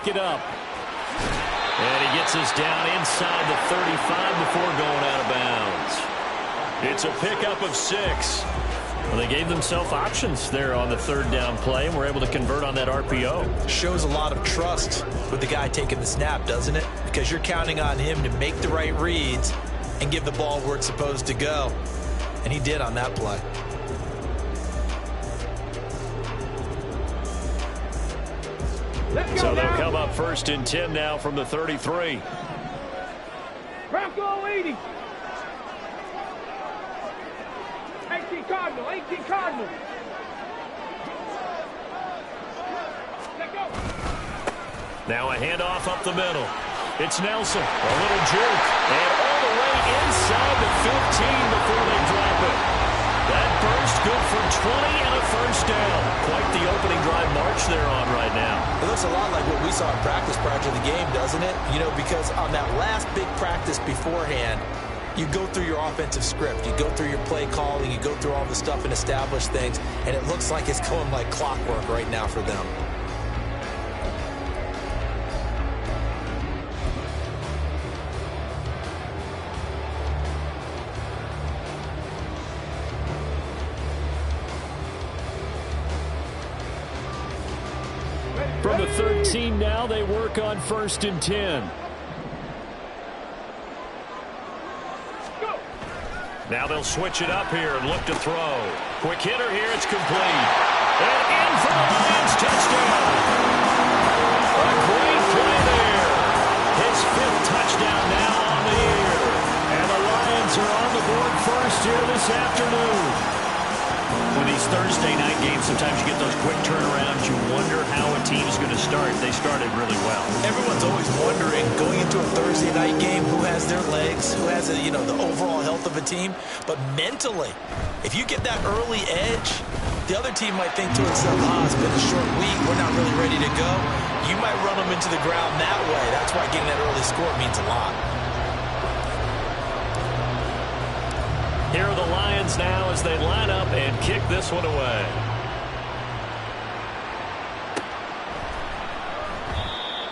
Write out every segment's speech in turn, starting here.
pick it up. And he gets us down inside the 35 before going out of bounds. It's a pickup of 6. Well, they gave themselves options there on the third down play and were able to convert on that RPO. Shows a lot of trust with the guy taking the snap, doesn't it? Because you're counting on him to make the right reads and give the ball where it's supposed to go. And he did on that play. So they'll come up 1st and 10 now from the 33. Bronco 80. 18 Cardinal, 18 Cardinal. Let go. Now a handoff up the middle. It's Nelson. A little juke. And all the way inside the 15 before they drop it. That burst good for 20 and a first down. Quite the opening drive march they're on right now. It looks a lot like what we saw in practice prior to the game, doesn't it? You know, because on that last big practice beforehand, you go through your offensive script. You go through your play calling. You go through all the stuff and establish things. And it looks like it's going like clockwork right now for them. From the 13 now, they work on 1st and 10. Now they'll switch it up here and look to throw. Quick hitter here, it's complete. And in for the Lions, touchdown. A great play there. His 5th touchdown now on the year. And the Lions are on the board first here this afternoon. With these Thursday night games, sometimes you get those quick turnarounds. You wonder how a team's going to start. They started really well. Everyone's always wondering, going into a Thursday night game, who has their legs, who has, the overall health of a team. But mentally, if you get that early edge, the other team might think to itself, it's been a short week, we're not really ready to go. You might run them into the ground that way. That's why getting that early score means a lot. Here are the Lions now as they line up and kick this one away.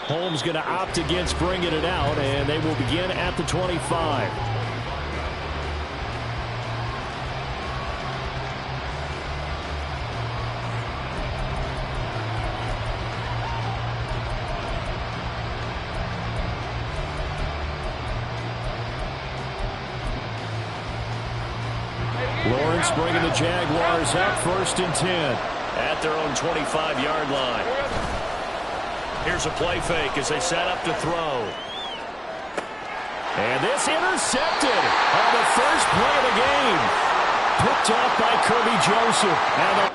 Holmes going to opt against bringing it out, and they will begin at the 25. Lawrence bringing the Jaguars up 1st and 10 at their own 25-yard line. Here's a play fake as they set up to throw. And this intercepted on the first play of the game. Picked off by Kirby Joseph. And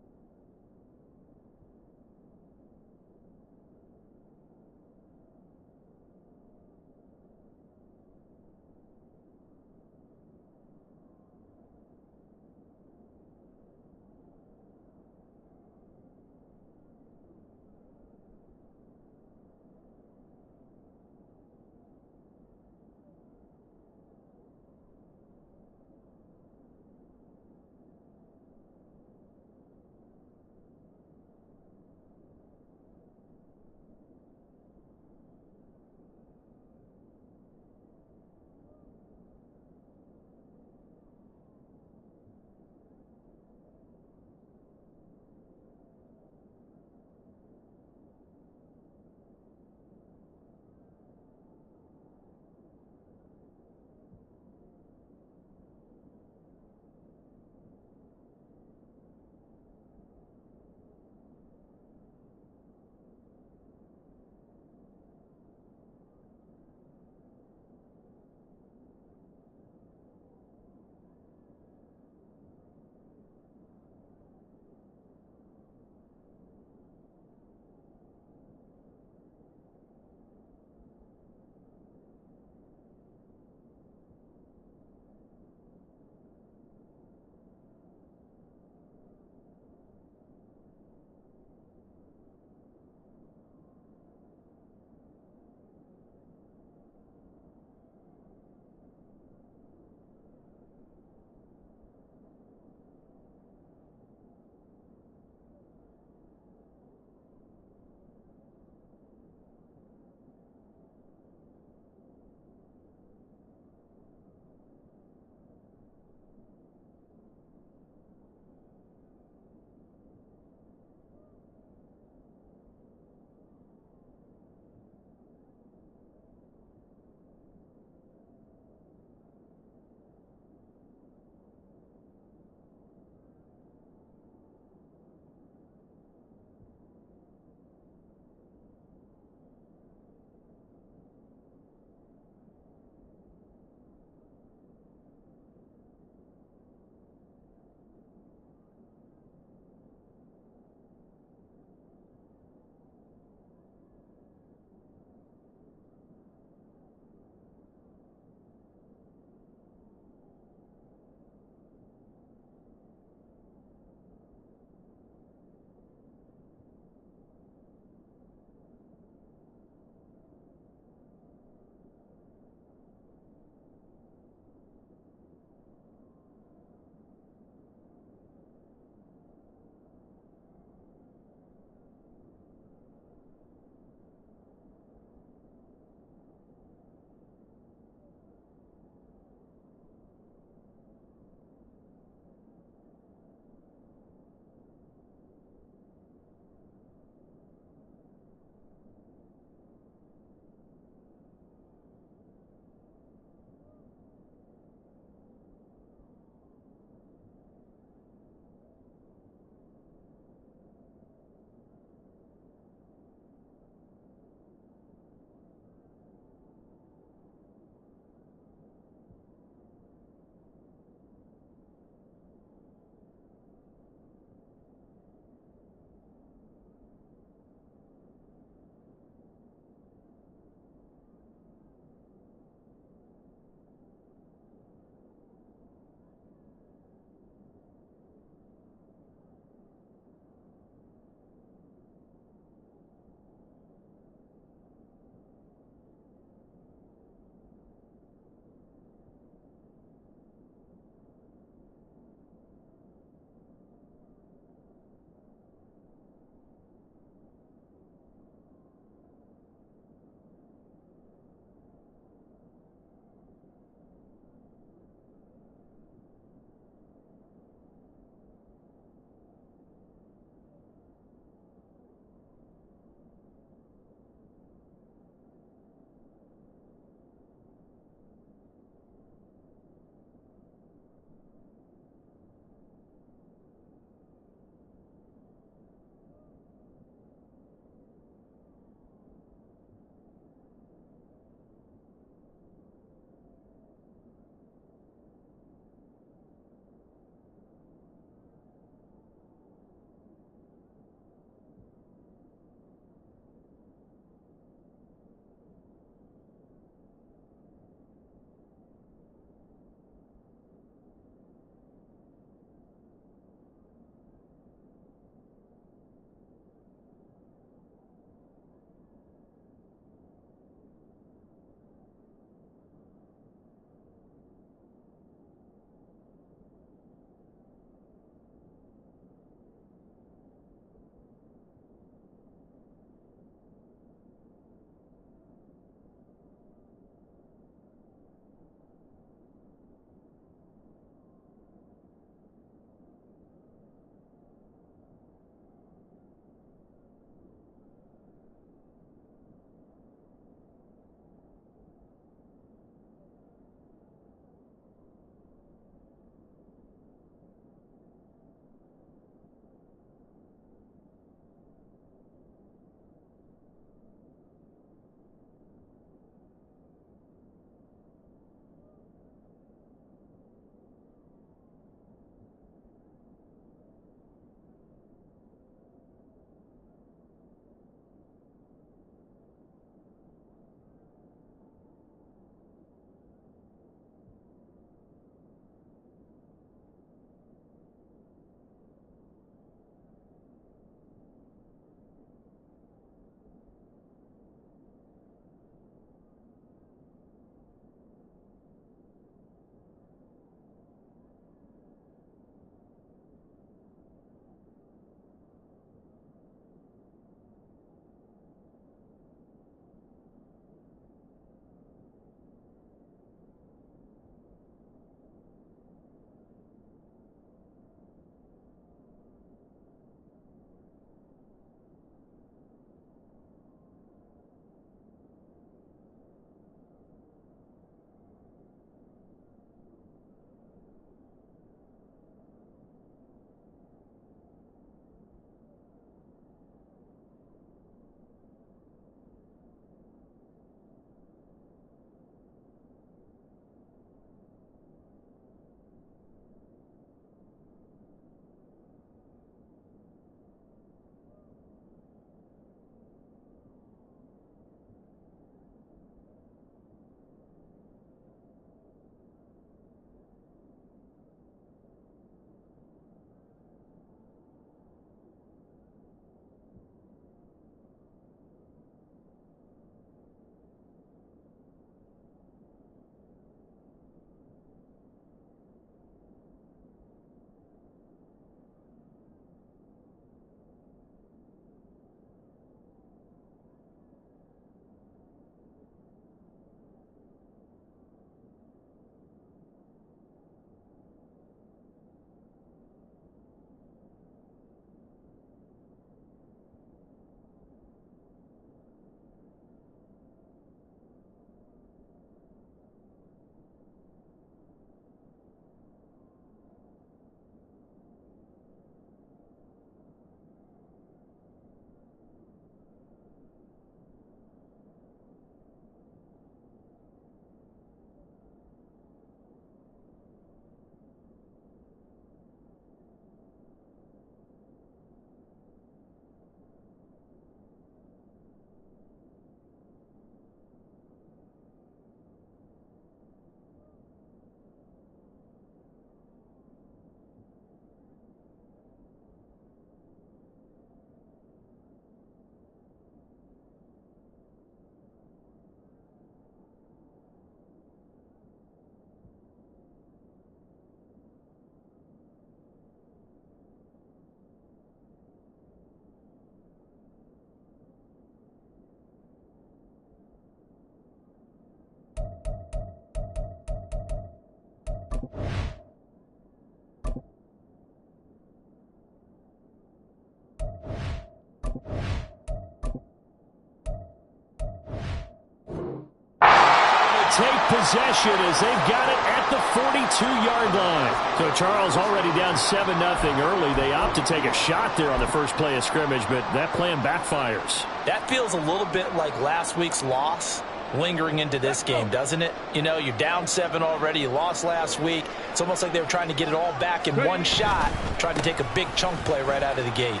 take possession as they've got it at the 42-yard line. So Charles already down 7-0 early. They opt to take a shot there on the first play of scrimmage, but that plan backfires. That feels a little bit like last week's loss lingering into this game, doesn't it? You know, you're down 7 already. You lost last week. It's almost like they were trying to get it all back in one shot, trying to take a big chunk play right out of the gate.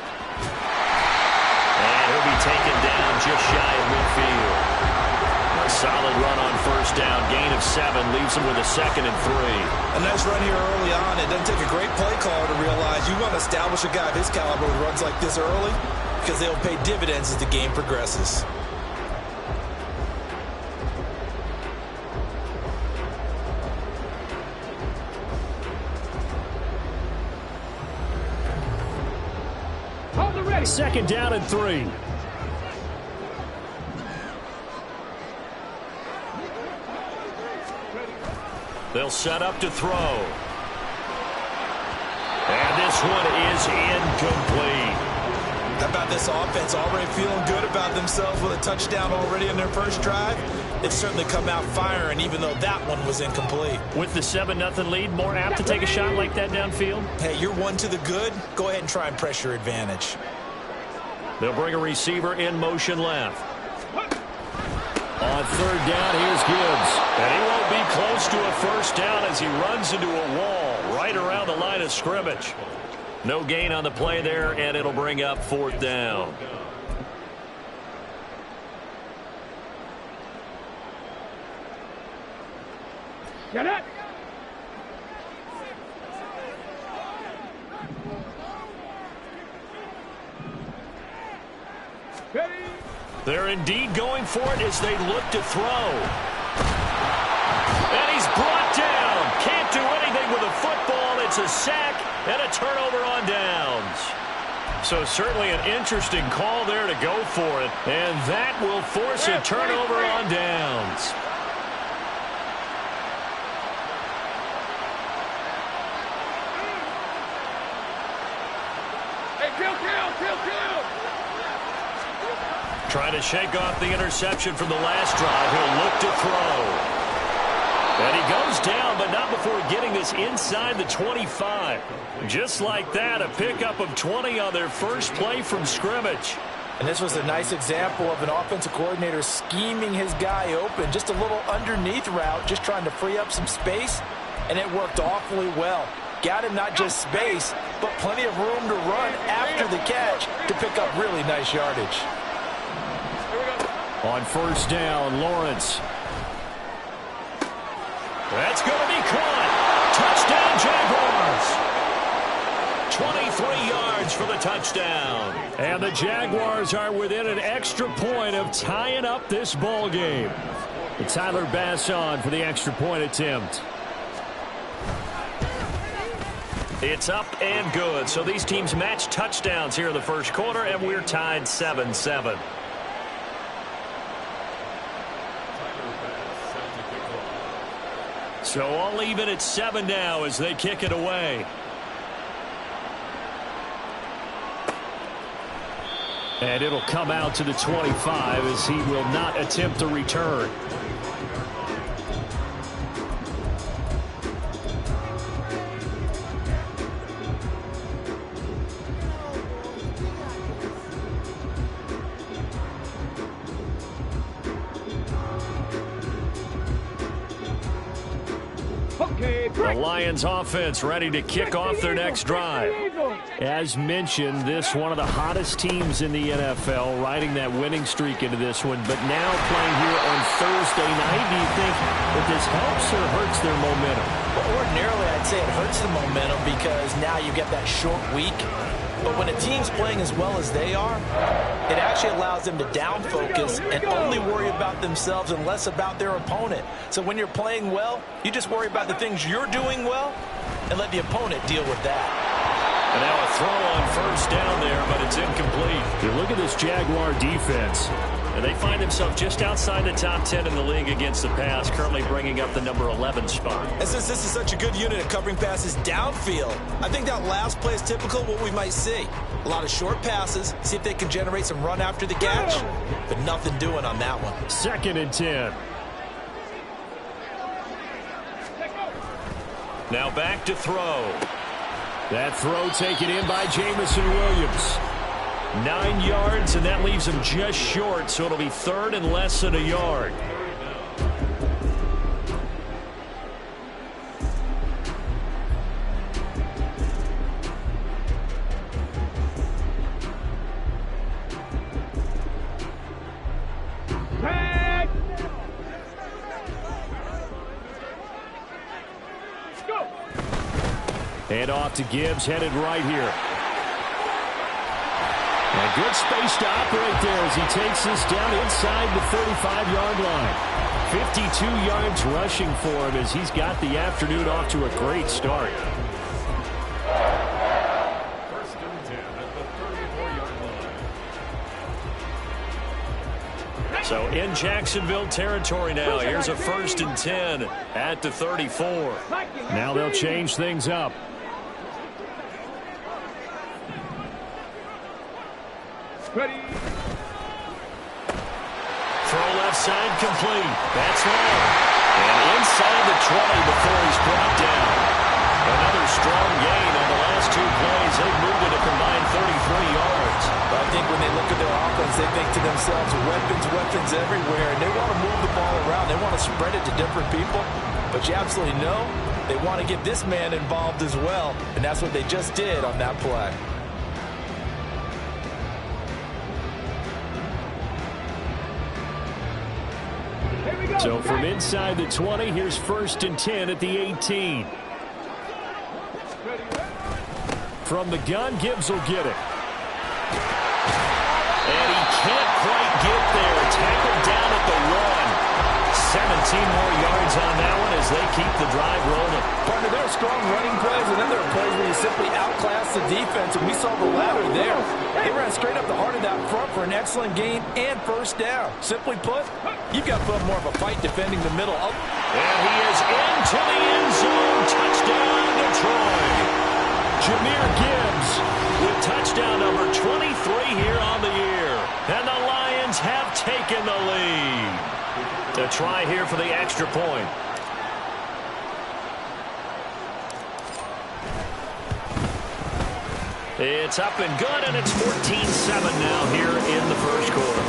And he'll be taken down just shy of midfield. A solid run on first down. Gain of 7 leaves him with a 2nd and 3. A nice run here early on. It doesn't take a great play caller to realize you want to establish a guy of his caliber who runs like this early because they'll pay dividends as the game progresses. Hold it ready. 2nd down and 3. They'll set up to throw. And this one is incomplete. How about this offense already feeling good about themselves with a touchdown already in their first drive? They've certainly come out firing, even though that one was incomplete. With the 7-0 lead, more apt to take a shot like that downfield? Hey, you're one to the good. Go ahead and try and press your advantage. They'll bring a receiver in motion left. On 3rd down, here's Gibbs. And he won't be close to a first down as he runs into a wall right around the line of scrimmage. No gain on the play there, and it'll bring up 4th down. Get it. Ready. They're indeed going for it as they look to throw. And he's brought down. Can't do anything with a football. It's a sack and a turnover on downs. So certainly an interesting call there to go for it. And that will force a turnover on downs. Hey, kill. Trying to shake off the interception from the last drive. He'll look to throw. And he goes down, but not before getting this inside the 25. Just like that, a pickup of 20 on their first play from scrimmage. And this was a nice example of an offensive coordinator scheming his guy open. Just a little underneath route, just trying to free up some space, and it worked awfully well. Got him not just space, but plenty of room to run after the catch to pick up really nice yardage. On 1st down, Lawrence. That's going to be caught. Touchdown, Jaguars. 23 yards for the touchdown. And the Jaguars are within an extra point of tying up this ball game. And Tyler Bass on for the extra point attempt. It's up and good. So these teams match touchdowns here in the first quarter, and we're tied 7-7. So all even at 7 now as they kick it away. And it'll come out to the 25 as he will not attempt to return. The Lions offense ready to kick off their next drive. As mentioned, this one of the hottest teams in the NFL, riding that winning streak into this one, but now playing here on Thursday night. Do you think that this helps or hurts their momentum? Well, ordinarily, I'd say it hurts the momentum because now you get that short week. But when a team's playing as well as they are, it actually allows them to down focus and only worry about themselves and less about their opponent. So when you're playing well, you just worry about the things you're doing well and let the opponent deal with that. And now a throw on first down there, but it's incomplete. You look at this Jaguar defense, and they find themselves just outside the top 10 in the league against the pass, currently bringing up the number 11 spot. And since this is such a good unit of covering passes downfield, I think that last play is typical of what we might see. A lot of short passes, see if they can generate some run after the catch, but nothing doing on that one. 2nd and 10. Now back to throw. That throw taken in by Jameson Williams. 9 yards, and that leaves him just short, so it'll be third and less than a yard. Hand off to Gibbs, headed right here. A good space to operate there as he takes this down inside the 35-yard line. 52 yards rushing for him as he's got the afternoon off to a great start. First and 10 at the 34-yard line. So in Jacksonville territory now. Here's a first and 10 at the 34. Now they'll change things up. Ready. Throw left side complete. That's long. And inside the 20 before he's brought down. Another strong gain on the last 2 plays. They've moved it a combined 33 yards. I think when they look at their offense, they think to themselves, weapons everywhere, and they want to move the ball around. They want to spread it to different people. But you absolutely know they want to get this man involved as well, and that's what they just did on that play. So from inside the 20, here's first and 10 at the 18. From the gun, Gibbs will get it. And he can't quite get there. Tackled down at the 1. 17 more yards on that one as they keep the drive rolling. Partner, there are strong running plays, and then there are plays where you simply outclass the defense, and we saw the latter there. They ran straight up the heart of that front for an excellent gain and first down. Simply put, you've got to put more of a fight defending the middle. And he is into the end zone. Touchdown, Detroit. Jahmyr Gibbs With touchdown number 23 here on the year. And the Lions have taken the lead. To try here for the extra point. It's up and good, and it's 14-7 now here in the first quarter.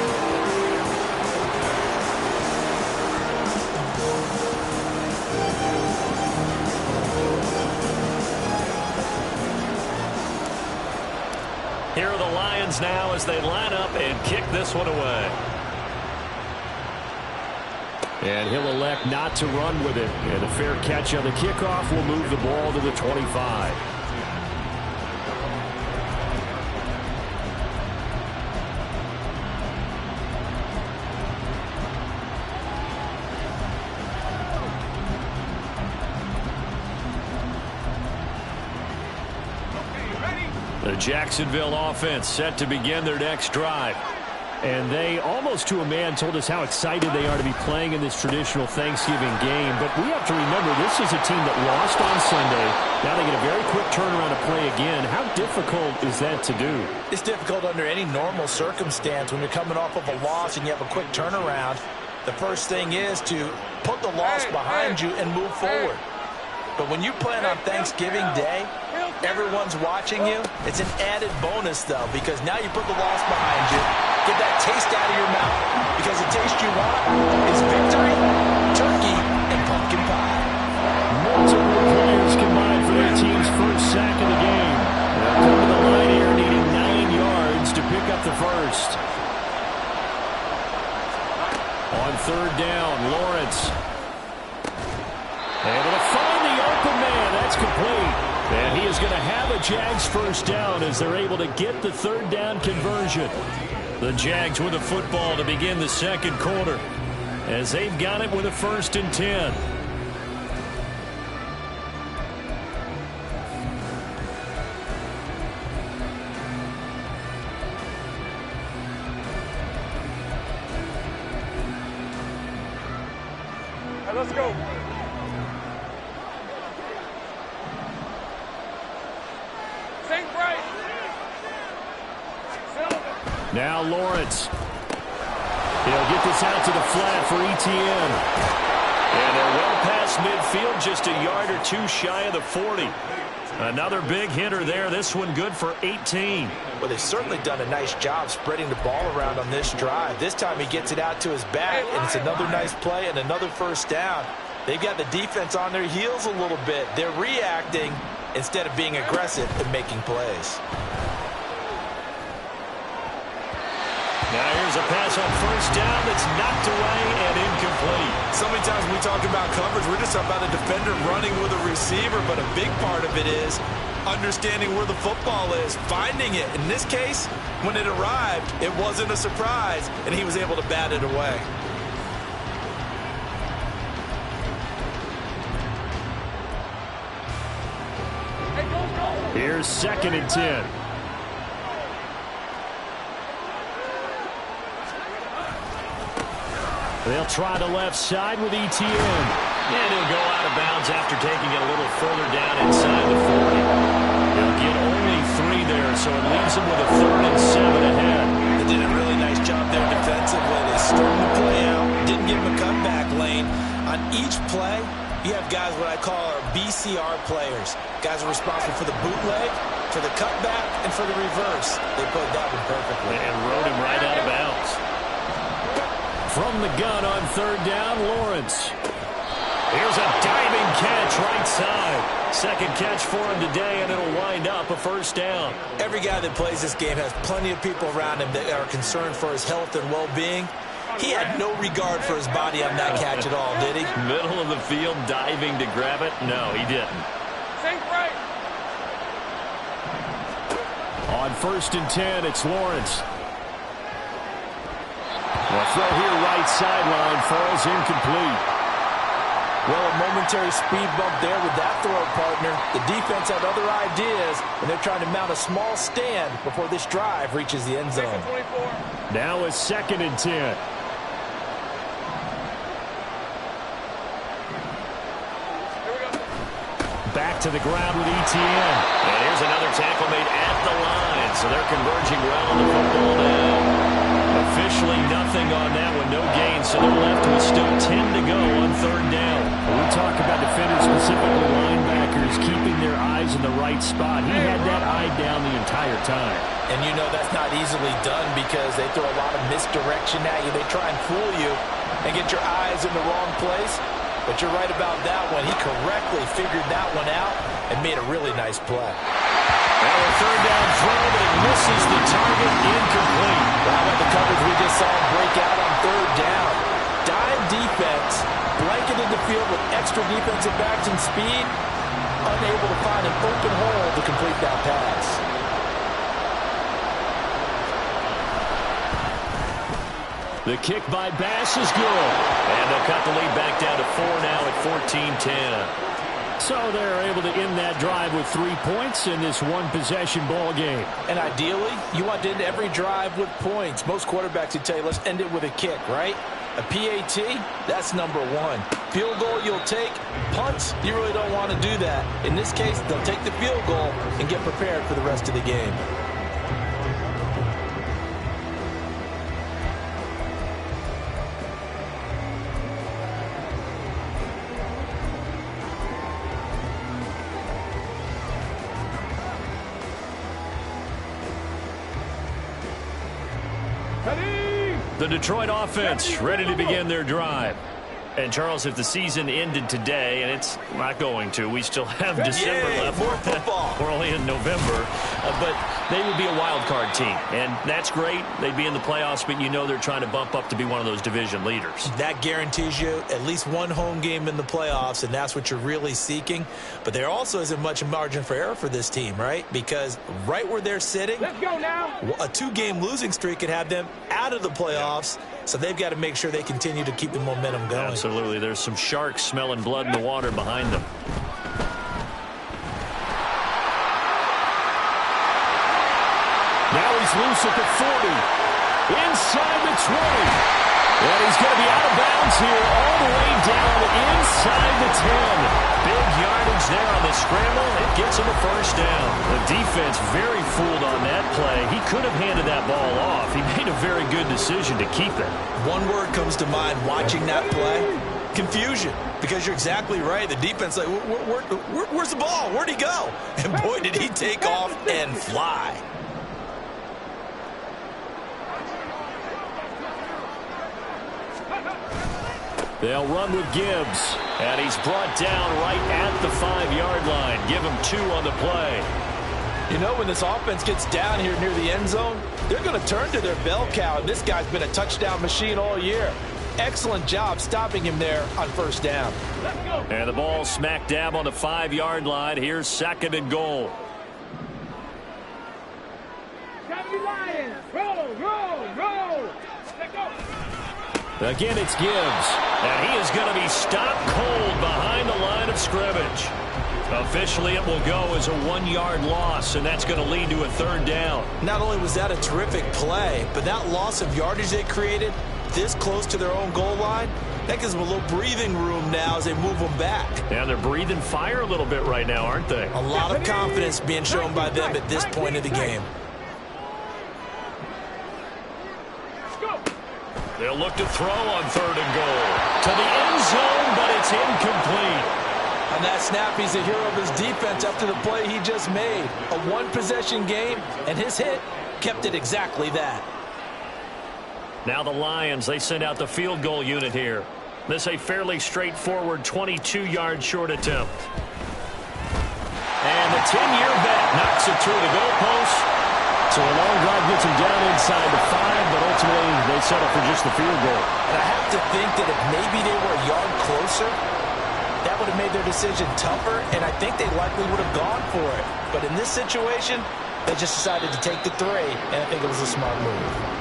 Here are the Lions now as they line up and kick this one away. And he'll elect not to run with it. And a fair catch on the kickoff will move the ball to the 25. The Jacksonville offense set to begin their next drive. And they, almost to a man, told us how excited they are to be playing in this traditional Thanksgiving game. But we have to remember, this is a team that lost on Sunday. Now they get a very quick turnaround to play again. How difficult is that to do? It's difficult under any normal circumstance when you're coming off of a loss and you have a quick turnaround. The first thing is to put the loss behind you and move forward. But when you plan on Thanksgiving Day, everyone's watching you. It's an added bonus, though, because now you put the loss behind you. Get that taste out of your mouth, because the taste you want is victory, turkey, and pumpkin pie. Multiple players combined for their team's first sack of the game. They'll come to the line here needing 9 yards to pick up the first. On third down, Lawrence. Able to find the open man. That's complete. And he is going to have a Jags first down as they're able to get the third down conversion. The Jags with the football to begin the second quarter as they've got it with a 1st and 10. Let's go. Sing bright. Now Lawrence. He'll get this out to the flat for Etienne. And they're well past midfield, just a yard or two shy of the 40. Another big hitter there. This one good for 18. Well, they've certainly done a nice job spreading the ball around on this drive. This time he gets it out to his back, and it's another nice play and another first down. They've got the defense on their heels a little bit. They're reacting instead of being aggressive and making plays. Now here's a pass on first down that's knocked away and incomplete. So many times when we talk about coverage, we're just talking about a defender running with a receiver, but a big part of it is understanding where the football is, finding it. In this case, when it arrived, it wasn't a surprise, and he was able to bat it away. Here's 2nd and 10. They'll try the left side with Etienne. And he'll go out of bounds after taking it a little further down inside the 40. He'll get only 3 there, so it leaves him with a 3rd and 7 ahead. They did a really nice job there defensively. They started the play out, didn't give him a cutback lane. On each play, you have guys what I call our BCR players. Guys are responsible for the bootleg, for the cutback, and for the reverse. They played that one perfectly. And rode him right out of bounds. From the gun on 3rd down, Lawrence. Here's a diving catch right side. Second catch for him today, and it'll wind up a first down. Every guy that plays this game has plenty of people around him that are concerned for his health and well-being. He had no regard for his body on that catch at all, did he? Middle of the field, diving to grab it. No, he didn't. Think right. On 1st and 10, it's Lawrence. The throw here right sideline falls incomplete. Well, a momentary speed bump there with that throw, partner. The defense had other ideas, and they're trying to mount a small stand before this drive reaches the end zone. Now it's 2nd and 10. Back to the ground with Etienne. And here's another tackle made at the line, so they're converging well on the football now. Officially nothing on that one, no gain, so they're left with still 10 to go on 3rd down. When we talk about defenders, specifically linebackers, keeping their eyes in the right spot. He had that eye down the entire time. And you know that's not easily done because they throw a lot of misdirection at you. They try and fool you and get your eyes in the wrong place. But you're right about that one. He correctly figured that one out and made a really nice play. Now a 3rd down throw, but it misses the target, incomplete. How about the coverage we just saw him break out on 3rd down? Dime defense, blanketed the field with extra defensive backs and speed, unable to find an open hole to complete that pass. The kick by Bass is good. And they'll cut the lead back down to 4 now at 14-10. So they're able to end that drive with 3 points in this one-possession ball game. And ideally, you want to end every drive with points. Most quarterbacks would tell you, let's end it with a kick, right? A PAT, that's number 1. Field goal you'll take. Punts, you really don't want to do that. In this case, they'll take the field goal and get prepared for the rest of the game. The Detroit offense ready to begin their drive. And, Charles, if the season ended today, and it's not going to, we still have December left. More football. We're only in November. But they would be a wild card team. And that's great. They'd be in the playoffs, but you know they're trying to bump up to be one of those division leaders. That guarantees you at least one home game in the playoffs, and that's what you're really seeking. But there also isn't much margin for error for this team, right? Because right where they're sitting, Let's go now. a 2-game losing streak could have them out of the playoffs. So they've got to make sure they continue to keep the momentum going. Absolutely. There's some sharks smelling blood in the water behind them. Now he's loose at the 40. Inside the 20. And he's going to be out of bounds here all the way down inside the 10. Big yardage there on the scramble. It gets him a first down. The defense very fooled on that play. He could have handed that ball off. He made a very good decision to keep it. One word comes to mind watching that play. confusion, because you're exactly right. The defense, like, where's the ball? Where'd he go? And boy, did he take off and fly. They'll run with Gibbs. And he's brought down right at the 5-yard line. Give him 2 on the play. You know, when this offense gets down here near the end zone, they're going to turn to their bell cow. And this guy's been a touchdown machine all year. Excellent job stopping him there on first down. And the ball smack dab on the 5-yard line. Here's 2nd and goal. Again, it's Gibbs. And he is going to be stopped cold behind the line of scrimmage. Officially, it will go as a 1-yard loss, and that's going to lead to a 3rd down. Not only was that a terrific play, but that loss of yardage they created this close to their own goal line, that gives them a little breathing room now as they move them back. Yeah, they're breathing fire a little bit right now, aren't they? A lot of confidence being shown by them at this point of the game. They'll look to throw on 3rd and goal. To the end zone, but it's incomplete. On that snap, he's a hero of his defense after the play he just made. A 1-possession game, and his hit kept it exactly that. Now the Lions, they send out the field goal unit here. This a fairly straightforward 22-yard short attempt. And the 10-year vet knocks it through the goalpost. So a long drive gets him down inside the 5, but ultimately they settle for just the field goal. And I have to think that if maybe they were a yard closer, that would have made their decision tougher, and I think they likely would have gone for it. But in this situation, they just decided to take the 3, and I think it was a smart move.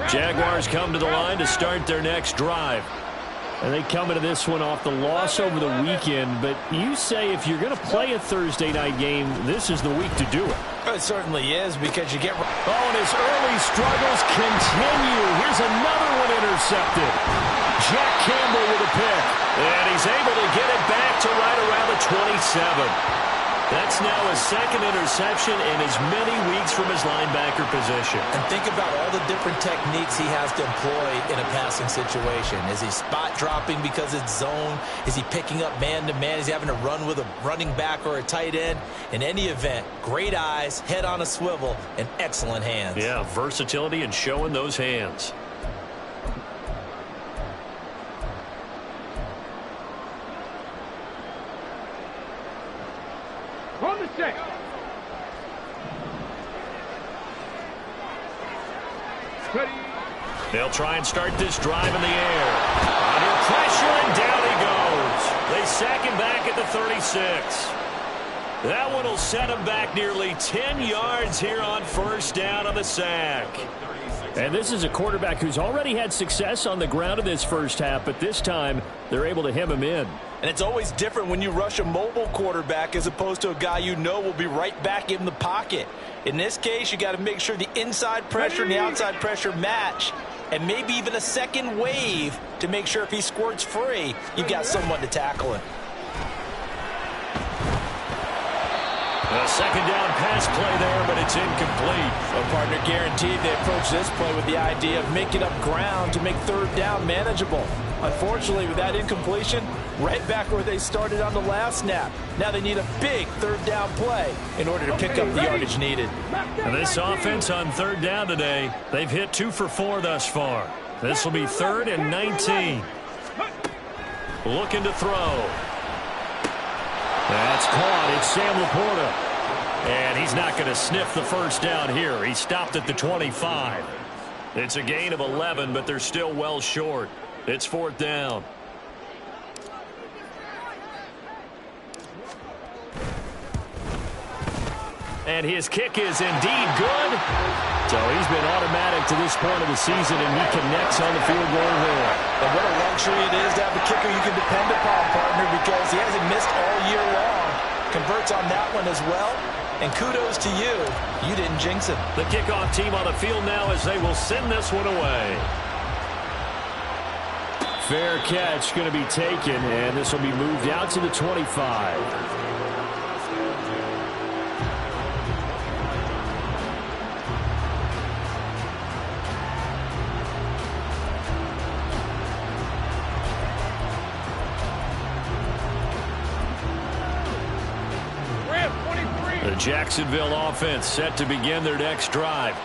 Jaguars come to the line to start their next drive. And they come into this one off the loss over the weekend. But you say if you're going to play a Thursday night game, this is the week to do it. It certainly is, because you get... Oh, and his early struggles continue. Here's another one intercepted. Jack Campbell with a pick. And he's able to get it back to right around the 27. That's now his 2nd interception in as many weeks from his linebacker position. And think about all the different techniques he has to employ in a passing situation. Is he spot dropping because it's zone? Is he picking up man-to-man? Is he having to run with a running back or a tight end? In any event, great eyes, head on a swivel, and excellent hands. Yeah, versatility and showing those hands. On the check. They'll try and start this drive in the air. Under pressure, and down he goes. They sack him back at the 36. That one will set him back nearly 10 yards here on first down on the sack. And this is a quarterback who's already had success on the ground in this first half, but this time they're able to hem him in. And it's always different when you rush a mobile quarterback as opposed to a guy you know will be right back in the pocket. In this case, you got to make sure the inside pressure and the outside pressure match, and maybe even a second wave to make sure if he squirts free, you've got someone to tackle him. A 2nd down pass play there, but it's incomplete. A partner guaranteed they approach this play with the idea of making up ground to make 3rd down manageable. Unfortunately, with that incompletion, right back where they started on the last snap. Now they need a big 3rd down play in order to pick up the yardage needed. And this offense on 3rd down today, they've hit 2 for 4 thus far. This will be 3rd and 19. Looking to throw. That's caught. It's Sam Laporta. And he's not going to sniff the first down here. He stopped at the 25. It's a gain of 11, but they're still well short. It's 4th down. And his kick is indeed good. So he's been automatic to this point of the season, and he connects on the field goal there. And what a luxury it is to have a kicker you can depend upon, partner, because he hasn't missed all year long. Converts on that one as well. And kudos to you. You didn't jinx him. The kickoff team on the field now as they will send this one away. Fair catch going to be taken, and this will be moved out to the 25. The Jacksonville offense set to begin their next drive.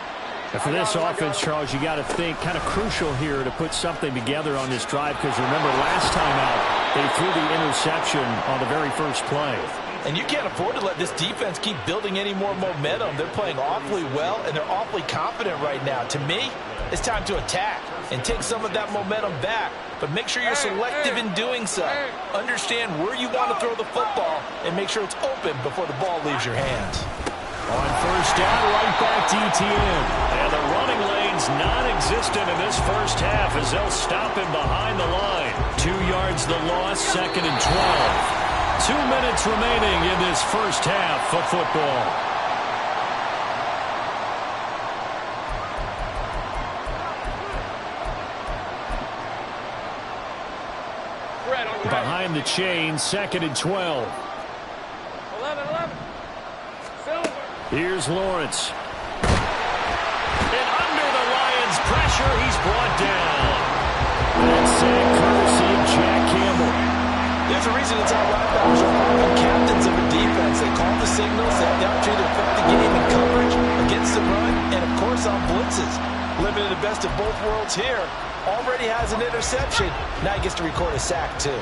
And for this offense, Charles, you got to think kind of crucial here to put something together on this drive, because remember last time out they threw the interception on the very first play. And you can't afford to let this defense keep building any more momentum. They're playing awfully well, and they're awfully confident right now. To me, it's time to attack and take some of that momentum back. But make sure you're selective in doing so. Understand where you want to throw the football and make sure it's open before the ball leaves your hands. On first down, right back to ETN. And the running lane's non-existent in this first half as they'll stop him behind the line. 2 yards the loss, 2nd and 12. 2 minutes remaining in this first half of football. Behind the chain, 2nd and 12. 11. Silver. Here's Lawrence. And under the Lions' pressure, he's brought down. That's sack courtesy of Jack Campbell. There's a reason it's all linebackers are often captains of a defense. They call the signals. They have the opportunity to affect the game in coverage, against the run, and, of course, on blitzes. Living in the best of both worlds here. Already has an interception. Now he gets to record a sack, too.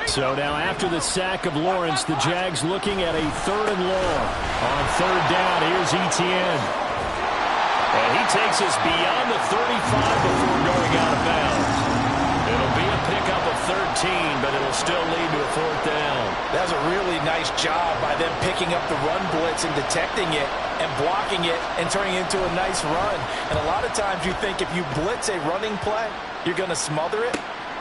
So now after the sack of Lawrence, the Jags looking at a 3rd and long. On 3rd down, here's ETN. And he takes us beyond the 35 before going out of bounds. It'll be a pickup of 13, but it'll still lead to a 4th down. That was a really nice job by them picking up the run blitz and detecting it and blocking it and turning it into a nice run. And a lot of times you think if you blitz a running play, you're going to smother it.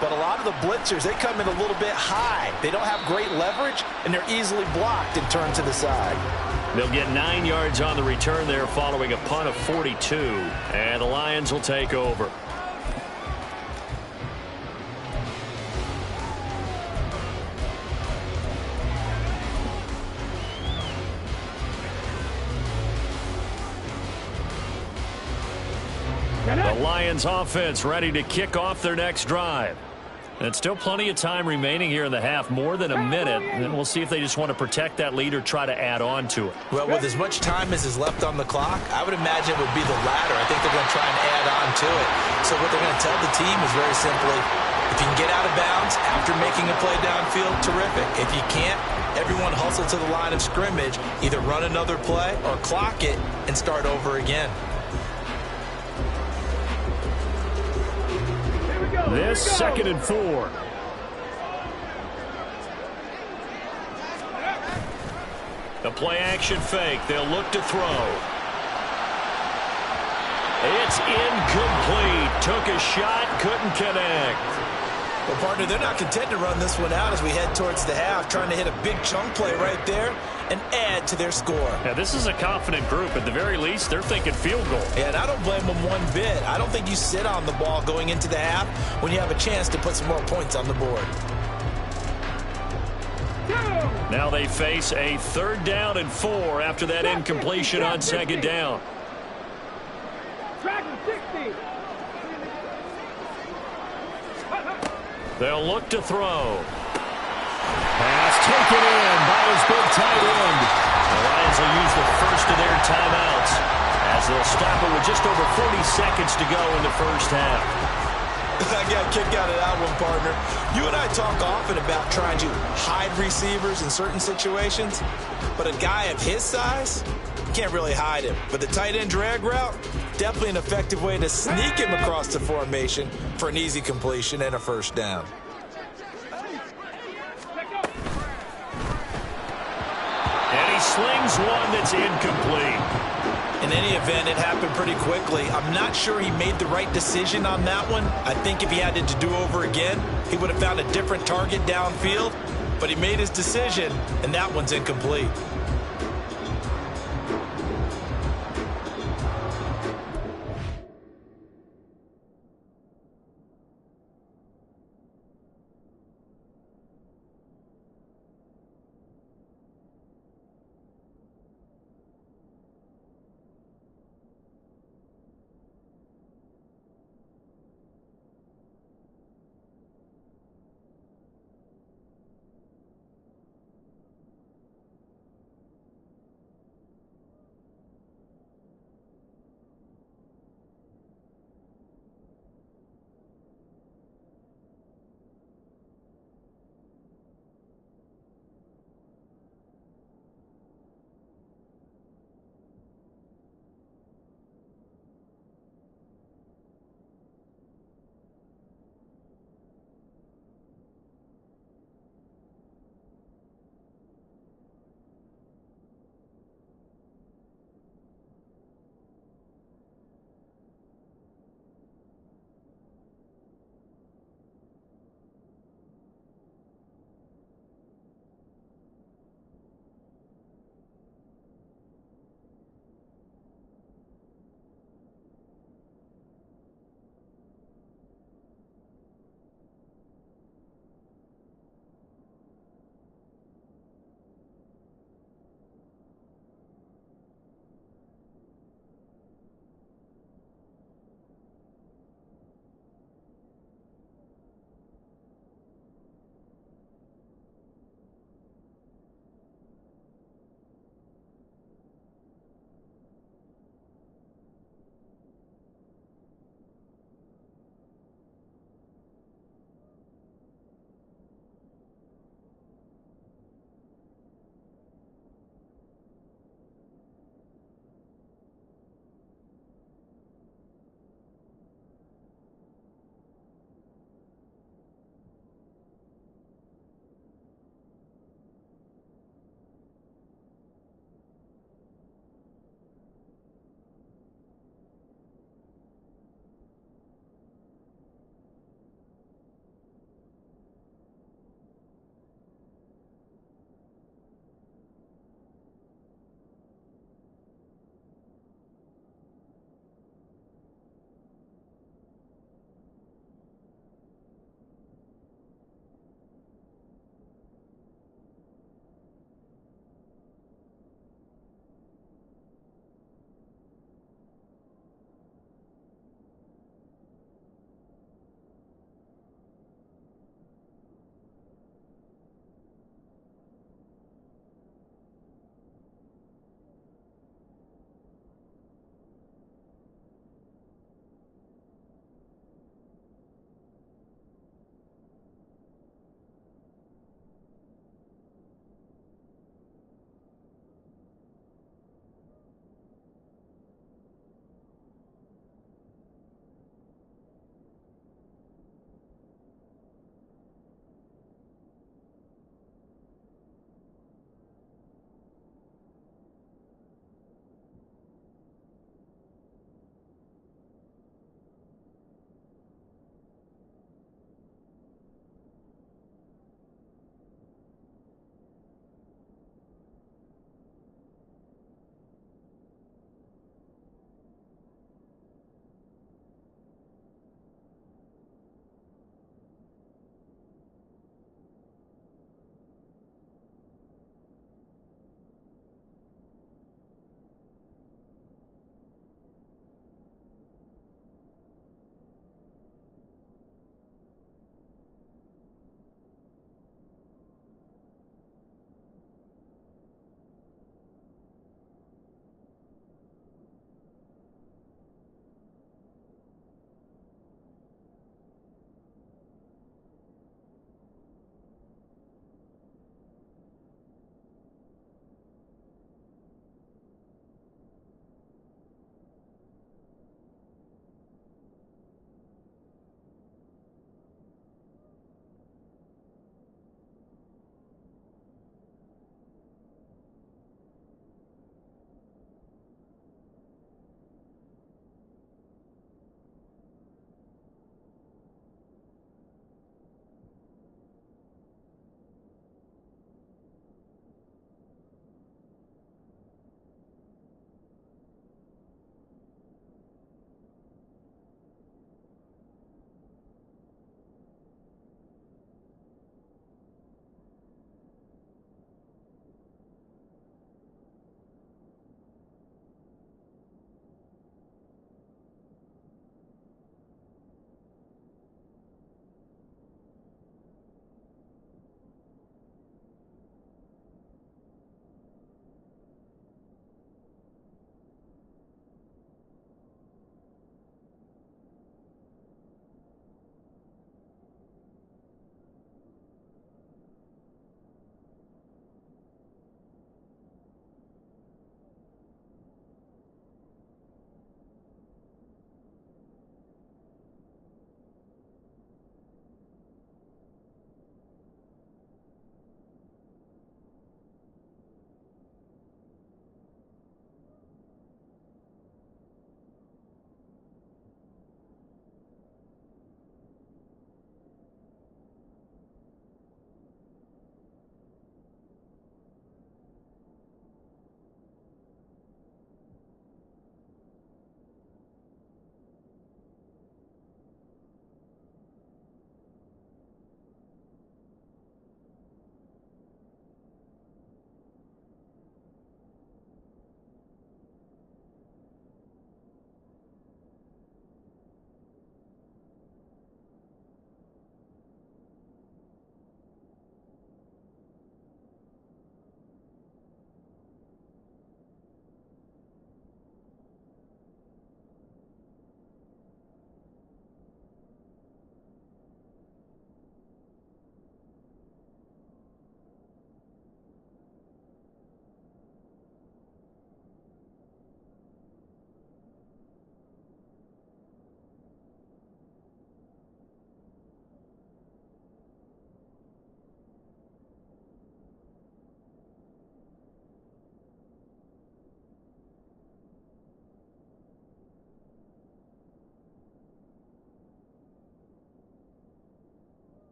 But a lot of the blitzers, they come in a little bit high. They don't have great leverage, and they're easily blocked and turned to the side. They'll get 9 yards on the return there following a punt of 42. And the Lions will take over. The Lions offense ready to kick off their next drive. And still plenty of time remaining here in the half, more than a minute. And we'll see if they just want to protect that lead or try to add on to it. Well, with as much time as is left on the clock, I would imagine it would be the latter. I think they're going to try and add on to it. So what they're going to tell the team is very simply, if you can get out of bounds after making a play downfield, terrific. If you can't, everyone hustle to the line of scrimmage, either run another play or clock it and start over again. This 2nd and 4. The play action fake. They'll look to throw. It's incomplete. Took a shot, couldn't connect. Well, partner, they're not content to run this one out as we head towards the half, trying to hit a big chunk play right there and add to their score. Yeah, this is a confident group. At the very least, they're thinking field goal. And I don't blame them one bit. I don't think you sit on the ball going into the half when you have a chance to put some more points on the board. Now they face a 3rd down and 4 after that incompletion on 2nd down. They'll look to throw. Pass taken in by his big tight end. The Lions will use the first of their timeouts as they'll stop it with just over 40 seconds to go in the first half. I got a kick out of that one, partner. You and I talk often about trying to hide receivers in certain situations, but a guy of his size, you can't really hide him. But the tight end drag route, definitely an effective way to sneak him across the formation for an easy completion and a 1st down. And he slings one that's incomplete. In any event, it happened pretty quickly. I'm not sure he made the right decision on that one. I think if he had it to do over again, he would have found a different target downfield. But he made his decision, and that one's incomplete.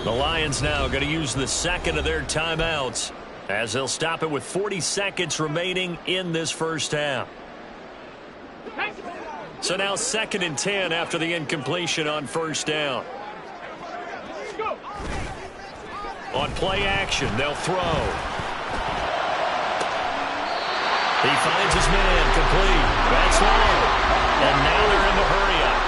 The Lions now going to use the second of their timeouts as they'll stop it with 40 seconds remaining in this first half. So now 2nd and 10 after the incompletion on first down. On play action, they'll throw. He finds his man complete. That's long. And now they're in the hurry up.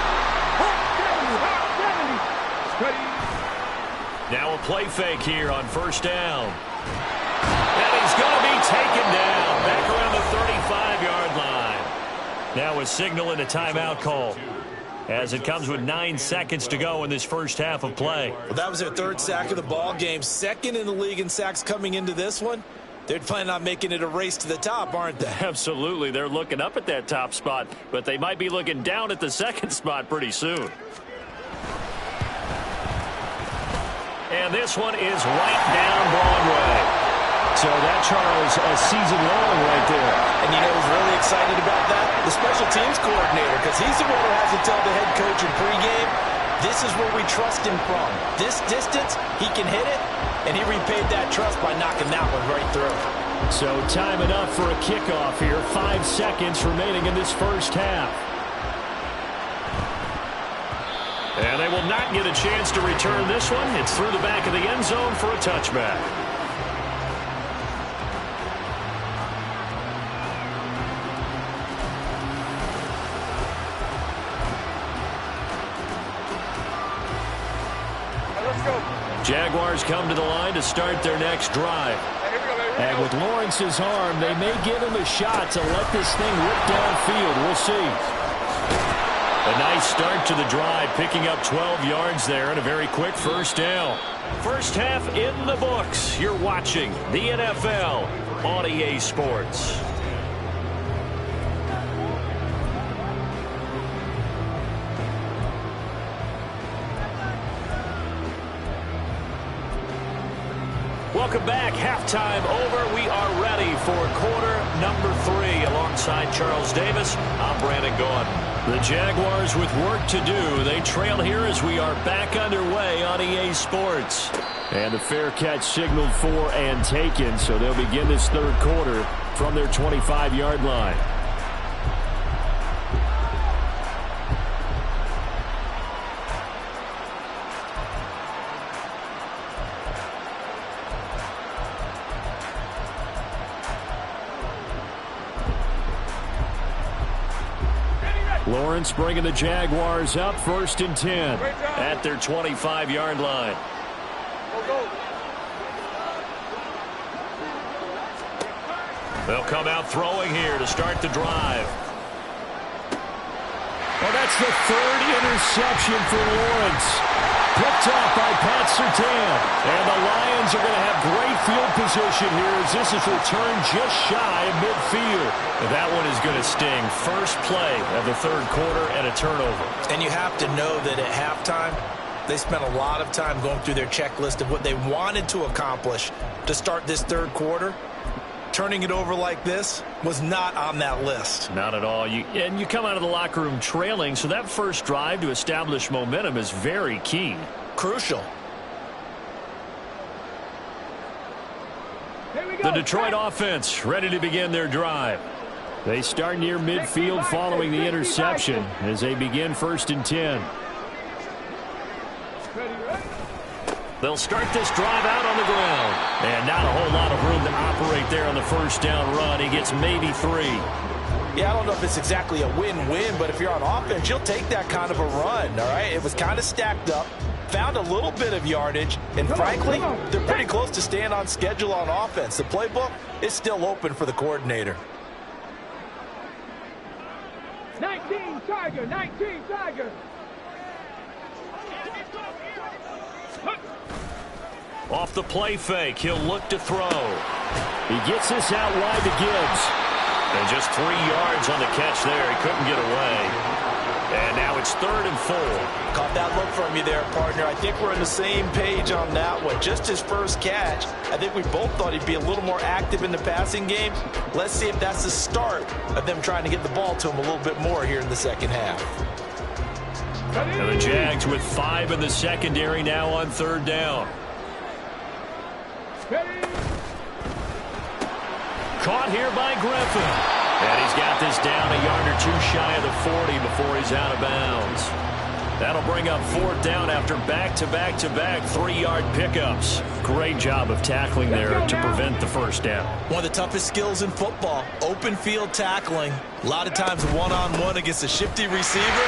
Now a play fake here on first down. And he's going to be taken down back around the 35-yard line. Now a signal and a timeout call as it comes with 9 seconds to go in this first half of play. Well, that was their 3rd sack of the ball game. 2nd in the league in sacks coming into this one. They're planning on making it a race to the top, aren't they? Absolutely. They're looking up at that top spot, but they might be looking down at the 2nd spot pretty soon. And this one is right down Broadway. So that, Charles, a season long right there. And you know who's really excited about that? The special teams coordinator, because he's the one who has to tell the head coach in pregame, this is where we trust him from. This distance, he can hit it, and he repaid that trust by knocking that one right through. So time enough for a kickoff here. 5 seconds remaining in this first half. And they will not get a chance to return this one. It's through the back of the end zone for a touchback. Jaguars come to the line to start their next drive. And with Lawrence's arm, they may give him a shot to let this thing rip downfield. We'll see. A nice start to the drive, picking up 12 yards there and a very quick first down. First half in the books. You're watching the NFL on EA Sports. Welcome back. Halftime over. We are ready for quarter number 3. Alongside Charles Davis, I'm Brandon Gaudin. The Jaguars with work to do. They trail here as we are back underway on EA Sports. And the fair catch signaled for and taken, so they'll begin this third quarter from their 25-yard line. Lawrence bringing the Jaguars up, 1st and 10 at their 25-yard line. They'll come out throwing here to start the drive. Well, that's the 3rd interception for Lawrence. Picked off by Pat Surtain. And the Lions are going to have great field position here as this is returned just shy of midfield. And that one is going to sting. First play of the third quarter and a turnover. And you have to know that at halftime, they spent a lot of time going through their checklist of what they wanted to accomplish to start this third quarter. Turning it over like this was not on that list. Not at all. And you come out of the locker room trailing, so that first drive to establish momentum is very key. Crucial. The Detroit offense ready to begin their drive. They start near midfield following the interception as they begin 1st and 10. They'll start this drive out on the ground. And not a whole lot of room to operate there on the first down run. He gets maybe 3. Yeah, I don't know if it's exactly a win-win, but if you're on offense, you'll take that kind of a run, all right? It was kind of stacked up, found a little bit of yardage, and frankly, they're pretty close to staying on schedule on offense. The playbook is still open for the coordinator. 19 Tiger, 19 Tiger. Off the play fake, he'll look to throw. He gets this out wide to Gibbs. And just 3 yards on the catch there. He couldn't get away. And now it's 3rd and 4. Caught that look from you there, partner. I think we're on the same page on that one. Just his first catch. I think we both thought he'd be a little more active in the passing game. Let's see if that's the start of them trying to get the ball to him a little bit more here in the second half. And the Jags with 5 in the secondary now on 3rd down. Caught here by Griffin. And he's got this down a yard or 2 shy of the 40 before he's out of bounds. That'll bring up 4th down after back-to-back-to-back 3-yard pickups. Great job of tackling there to prevent the 1st down. One of the toughest skills in football, open field tackling. A lot of times one-on-one against a shifty receiver.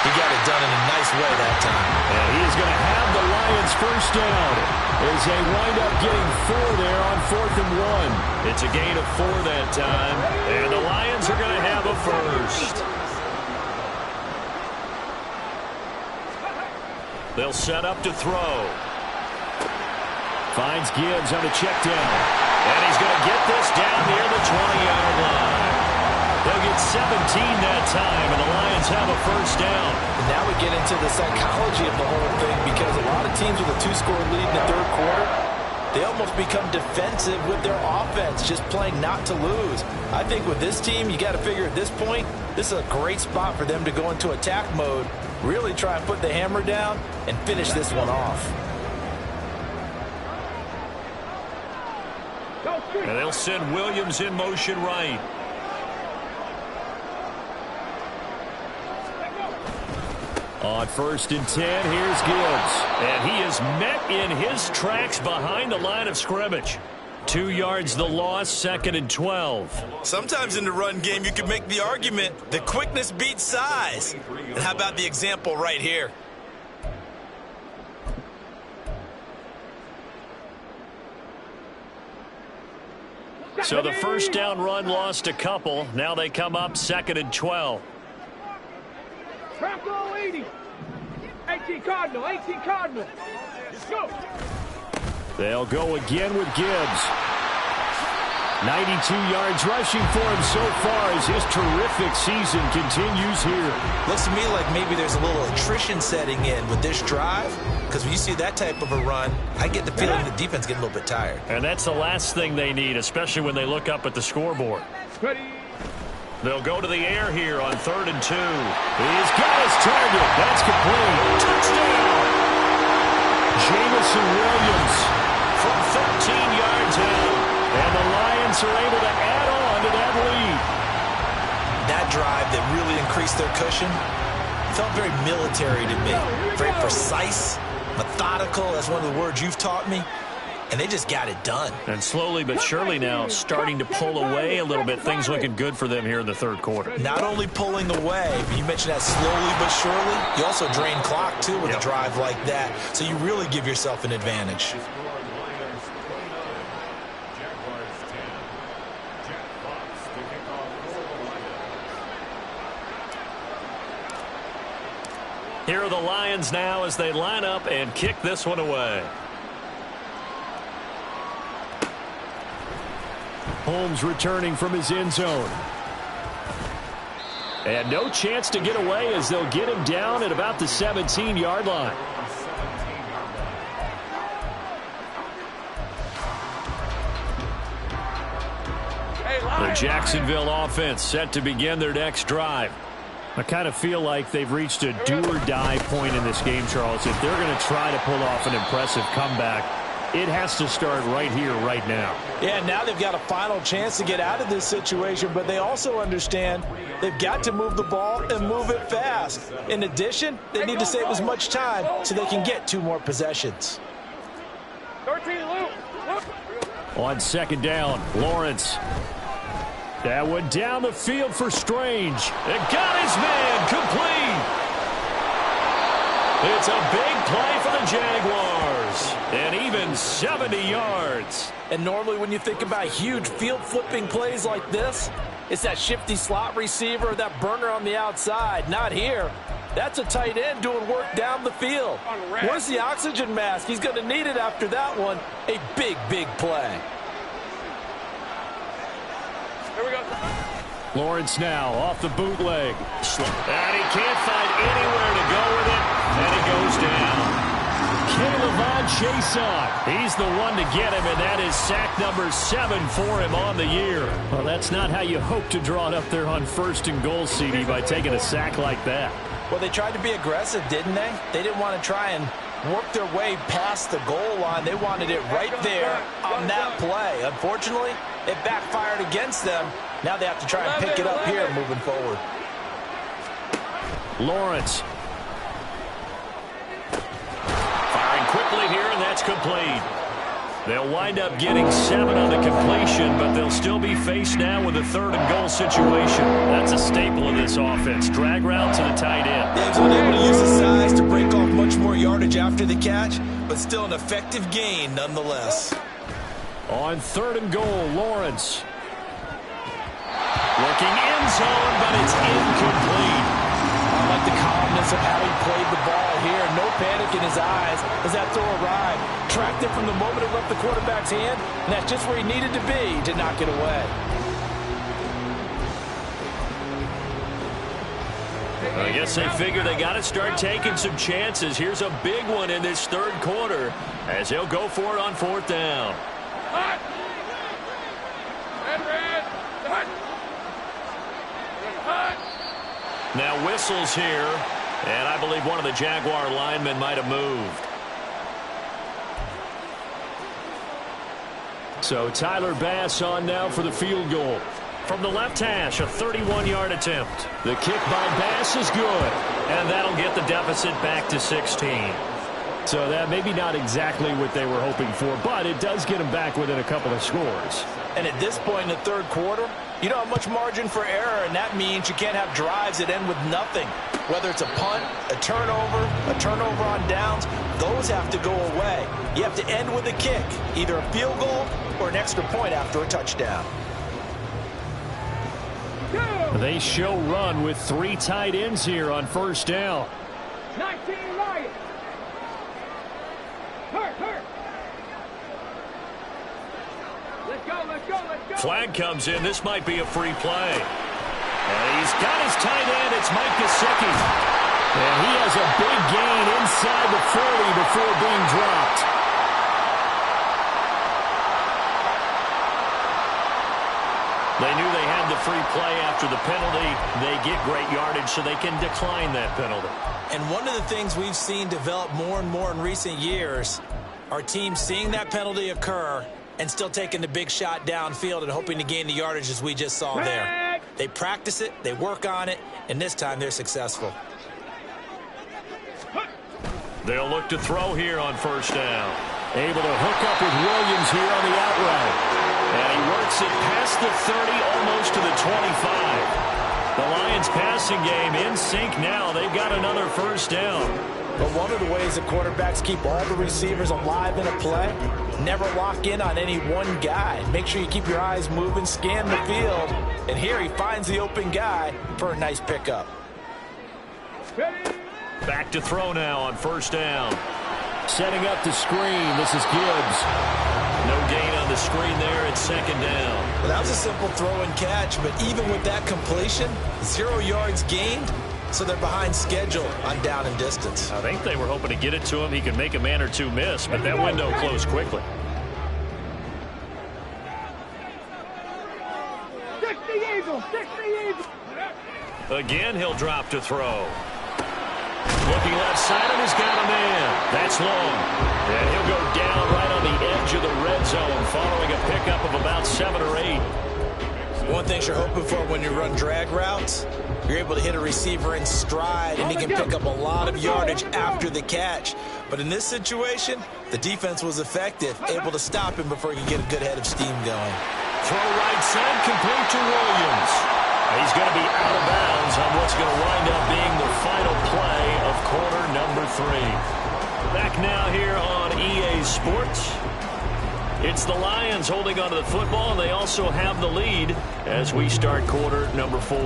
He got it done in a nice way that time. And he is going to have the Lions 1st down as they wind up getting 4 there on 4th and 1. It's a gain of 4 that time, and the Lions are going to have a 1st. They'll set up to throw. Finds Gibbs on a check down. And he's going to get this down near the 20-yard line. They'll get 17 that time, and the Lions have a 1st down. And now we get into the psychology of the whole thing, because a lot of teams with a 2-score lead in the 3rd quarter, they almost become defensive with their offense, just playing not to lose. I think with this team, you got to figure at this point, this is a great spot for them to go into attack mode, really try and put the hammer down and finish this one off. And they'll send Williams in motion right. On 1st and 10, here's Gibbs. And he is met in his tracks behind the line of scrimmage. 2 yards the loss, 2nd and 12. Sometimes in the run game, you can make the argument that quickness beats size. And how about the example right here? So the 1st down run lost a couple. Now they come up 2nd and 12. Bronco 80. 18 Cardinal, 18 Cardinal. Let's go. They'll go again with Gibbs. 92 yards rushing for him so far as his terrific season continues here. Looks to me like maybe there's a little attrition setting in with this drive, because when you see that type of a run, I get the feeling the defense getting a little bit tired. And that's the last thing they need, especially when they look up at the scoreboard. Ready. They'll go to the air here on 3rd and 2. He's got his target. That's complete. Touchdown! Jamison Williams from 13 yards out. And the Lions are able to add on to that lead. That drive that really increased their cushion felt very military to me. Very precise, methodical. That's one of the words you've taught me. And they just got it done. And slowly but surely now starting to pull away a little bit. Things looking good for them here in the 3rd quarter. Not only pulling away, but you mentioned that slowly but surely. You also drain clock, too, with a drive like that. So you really give yourself an advantage. Here are the Lions now as they line up and kick this one away. Holmes returning from his end zone. And no chance to get away as they'll get him down at about the 17-yard line. The Jacksonville offense set to begin their next drive. I kind of feel like they've reached a do-or-die point in this game, Charles. If they're going to try to pull off an impressive comeback, it has to start right here, right now. Yeah, now they've got a final chance to get out of this situation, but they also understand they've got to move the ball and move it fast. In addition, they need to save as much time so they can get 2 more possessions. 13 Luke. On 2nd down, Lawrence. That one down the field for Strange. It got his man complete. It's a big play for the Jaguars. And even 70 yards. And normally when you think about huge field-flipping plays like this, it's that shifty slot receiver, that burner on the outside. Not here. That's a tight end doing work down the field. Where's the oxygen mask? He's going to need it after that one. A big, big play. Here we go. Lawrence now off the bootleg. And he can't find anywhere to go with it. And he goes down. K'Lavon Chaisson. He's the one to get him, and that is sack number 7 for him on the year. Well, that's not how you hope to draw it up there on 1st and goal, CD, by taking a sack like that. Well, they tried to be aggressive, didn't they? They didn't want to try and work their way past the goal line. They wanted it right there on that play. Unfortunately, it backfired against them. Now they have to try and pick it up here moving forward. Lawrence. Firing quickly here, and that's complete. They'll wind up getting 7 on the completion, but they'll still be faced now with a 3rd and goal situation. That's a staple of this offense. Drag route to the tight end. Dave's been able to use his size to break off much more yardage after the catch, but still an effective gain nonetheless. On 3rd and goal, Lawrence. Looking end zone, but it's incomplete. I like the calmness of how he played the ball here. No panic in his eyes as that throw arrived. Tracked it from the moment it left the quarterback's hand, and that's just where he needed to be to knock it away. I guess they figure they got to start taking some chances. Here's a big one in this 3rd quarter as they'll go for it on 4th down. Hut! Red! Hut! Hut! Now whistles here, and I believe one of the Jaguar linemen might have moved. So Tyler Bass on now for the field goal. From the left hash, a 31-yard attempt. The kick by Bass is good. And that'll get the deficit back to 16. So that maybe not exactly what they were hoping for, but it does get them back within a couple of scores. And at this point in the 3rd quarter, you don't have much margin for error, and that means you can't have drives that end with nothing. Whether it's a punt, a turnover on downs, those have to go away. You have to end with a kick, either a field goal or an extra point after a touchdown. They show run with 3 tight ends here on 1st down. 19 Lions. Hurt. Let's go. Flag comes in. This might be a free play. And he's got his tight end. It's Mike Gesicki. And he has a big gain inside the 40 before being dropped. They knew they had the free play after the penalty. They get great yardage, so they can decline that penalty. And one of the things we've seen develop more and more in recent years are teams seeing that penalty occur and still taking the big shot downfield and hoping to gain the yardage as we just saw there. They practice it, they work on it, and this time they're successful. They'll look to throw here on 1st down. Able to hook up with Williams here on the out route. And he works it past the 30, almost to the 25. The Lions passing game in sync now. They've got another 1st down. But one of the ways that quarterbacks keep all the receivers alive in a play, never lock in on any one guy. Make sure you keep your eyes moving, scan the field. And here he finds the open guy for a nice pickup. Back to throw now on 1st down. Setting up the screen. This is Gibbs. No gain on the screen there. It's 2nd down. Well, that was a simple throw and catch, but even with that completion, 0 yards gained, so they're behind schedule on down and distance. I think they were hoping to get it to him. He could make a man or two miss, but that window closed quickly. 60 Eagles. Again, he'll drop to throw. Looking left side, and he's got a man. That's long. And he'll go down right on the edge of the red zone following a pickup of about 7 or 8. One thing you're hoping for when you run drag routes, you're able to hit a receiver in stride, and he can pick up a lot of yardage after the catch. But in this situation, the defense was effective, able to stop him before he could get a good head of steam going. Throw right side, complete to Williams. He's going to be out of bounds on what's going to wind up being the final play of quarter number 3. Back now here on EA Sports. It's the Lions holding onto the football, and they also have the lead as we start quarter number 4.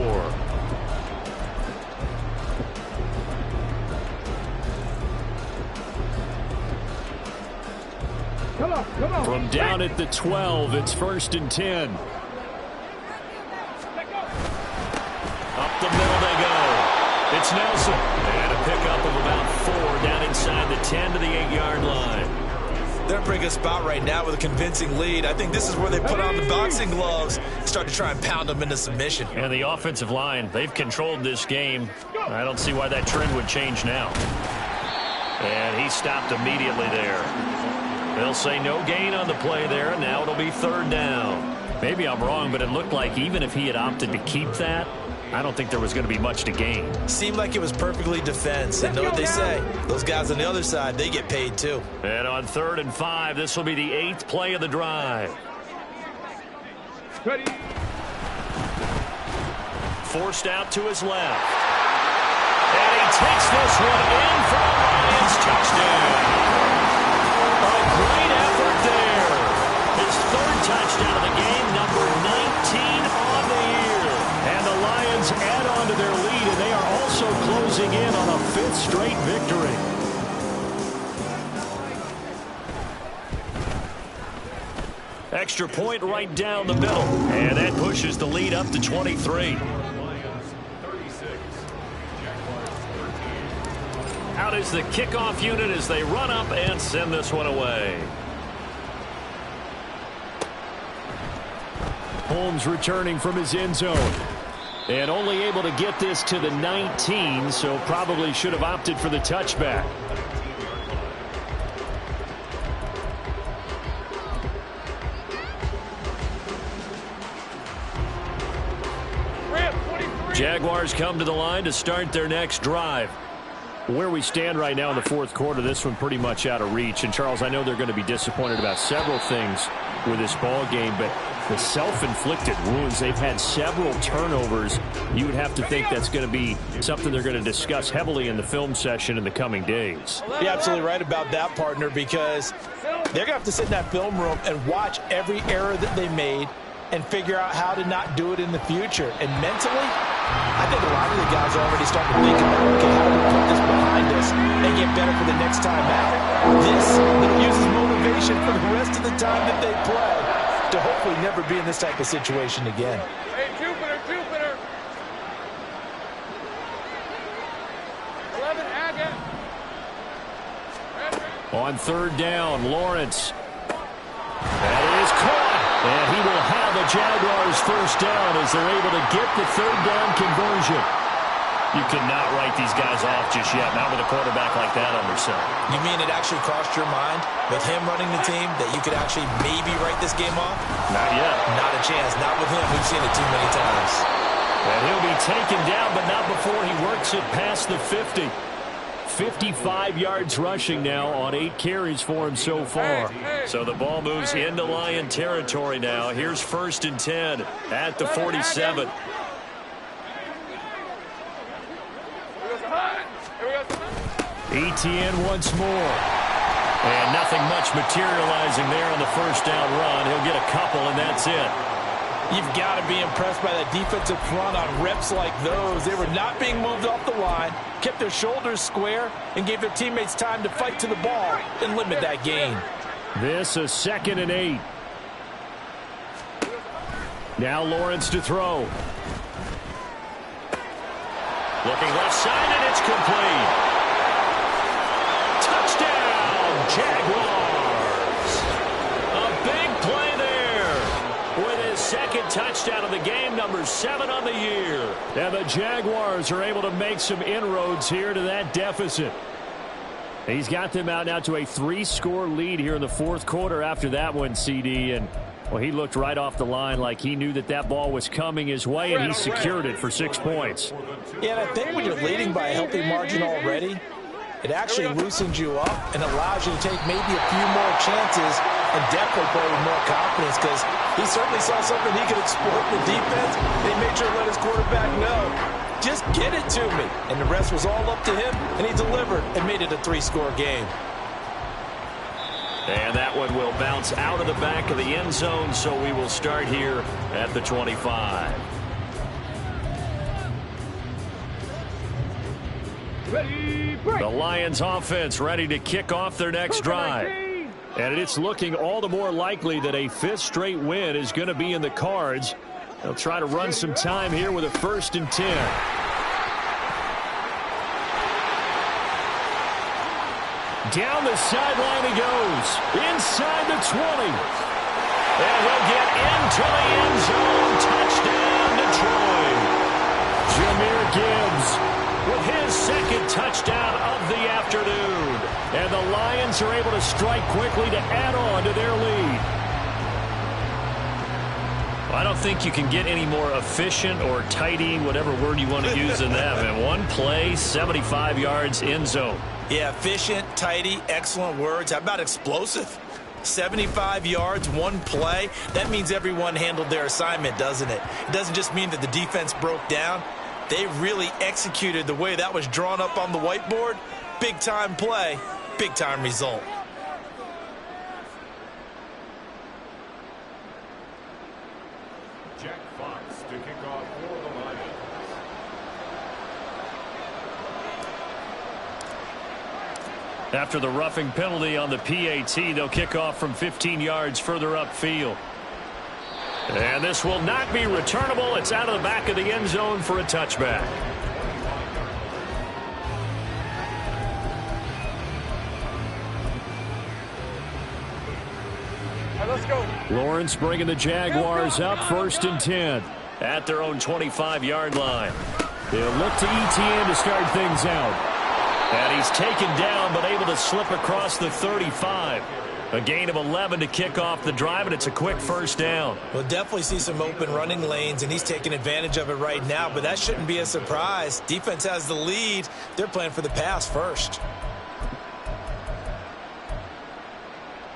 Come on. From down at the 12, it's 1st and 10. Up the middle they go. It's Nelson. And a pickup of about 4 down inside the 10 to the 8-yard line. They're in a pretty good spot right now with a convincing lead. I think this is where they put on the boxing gloves, start to try and pound them into submission. And the offensive line, they've controlled this game. I don't see why that trend would change now. And he stopped immediately there. They'll say no gain on the play there, and now it'll be 3rd down. Maybe I'm wrong, but it looked like even if he had opted to keep that, I don't think there was going to be much to gain. Seemed like it was perfectly defense. And know what they say. Those guys on the other side, they get paid too. And on 3rd and 5, this will be the 8th play of the drive. Ready. Forced out to his left. And he takes this one in for a Lions touchdown. A great effort there. His 3rd touchdown of the game, number 19 on the year. And the Lions add on to their lead, and they are also closing in on a 5th straight victory. Extra point right down the middle. And that pushes the lead up to 23. Out is the kickoff unit as they run up and send this one away. Holmes returning from his end zone. And only able to get this to the 19, so probably should have opted for the touchback. Jaguars come to the line to start their next drive. Where we stand right now in the 4th quarter, this one pretty much out of reach. And, Charles, I know they're going to be disappointed about several things with this ball game, but the self-inflicted wounds, they've had several turnovers. You would have to think that's going to be something they're going to discuss heavily in the film session in the coming days. You're absolutely right about that, partner, because they're going to have to sit in that film room and watch every error that they made and figure out how to not do it in the future. And mentally, I think a lot of the guys are already starting to think about, okay, how do we put this behind us and get better for the next time out? This they'll use as motivation for the rest of the time that they play to hopefully never be in this type of situation again. Hey, Jupiter. 11, Agate. On 3rd down, Lawrence. That is caught. And he will have a Jaguars 1st down as they're able to get the 3rd down conversion. You cannot write these guys off just yet, not with a quarterback like that under center. You mean it actually crossed your mind with him running the team that you could actually maybe write this game off? Not yet. Not a chance. Not with him. We've seen it too many times. And he'll be taken down, but not before he works it past the 50. 55 yards rushing now on 8 carries for him so far. So the ball moves into Lion territory now. Here's 1st and 10 at the 47. Etienne once more. And nothing much materializing there on the 1st down run. He'll get a couple, and that's it. You've got to be impressed by that defensive front on reps like those. They were not being moved off the line, kept their shoulders square, and gave their teammates time to fight to the ball and limit that gain. This a 2nd and 8. Now Lawrence to throw. Looking left side, and it's complete. Touchdown, Jaguars. A big play there with his 2nd touchdown of the game, number 7 on the year. And the Jaguars are able to make some inroads here to that deficit. He's got them out now to a 3-score lead here in the 4th quarter after that one, CD. And, well, he looked right off the line like he knew that that ball was coming his way, and he secured it for 6 points. Yeah, and I think when you're leading by a healthy margin already, it actually loosens you up and allows you to take maybe a few more chances and definitely play with more confidence, because he certainly saw something he could exploit in the defense. They made sure to let his quarterback know, just get it to me. And the rest was all up to him, and he delivered and made it a 3-score game. And that one will bounce out of the back of the end zone, so we will start here at the 25. The Lions offense ready to kick off their next drive. And it's looking all the more likely that a 5th straight win is going to be in the cards. They'll try to run some time here with a 1st and 10. Down the sideline he goes. Inside the 20. And he'll get into the end zone. Touchdown, Detroit. Jahmyr Gibbs With his second touchdown of the afternoon. And the Lions are able to strike quickly to add on to their lead. Well, I don't think you can get any more efficient or tidy, whatever word you want to use in that. And one play, 75 yards, end zone. Yeah, efficient, tidy, excellent words. How about explosive? 75 yards, one play. That means everyone handled their assignment, doesn't it? It doesn't just mean that the defense broke down. They really executed the way that was drawn up on the whiteboard. Big-time play, big-time result. Jack Fox to kick off for the Lions. After the roughing penalty on the PAT, they'll kick off from 15 yards further upfield. And this will not be returnable. It's out of the back of the end zone for a touchback. Let's go. Lawrence bringing the Jaguars up 1st and 10. At their own 25-yard line. They'll look to Etienne to start things out. And he's taken down but able to slip across the 35. A gain of 11 to kick off the drive, and it's a quick first down. We'll definitely see some open running lanes, and he's taking advantage of it right now, but that shouldn't be a surprise. Defense has the lead. They're playing for the pass first.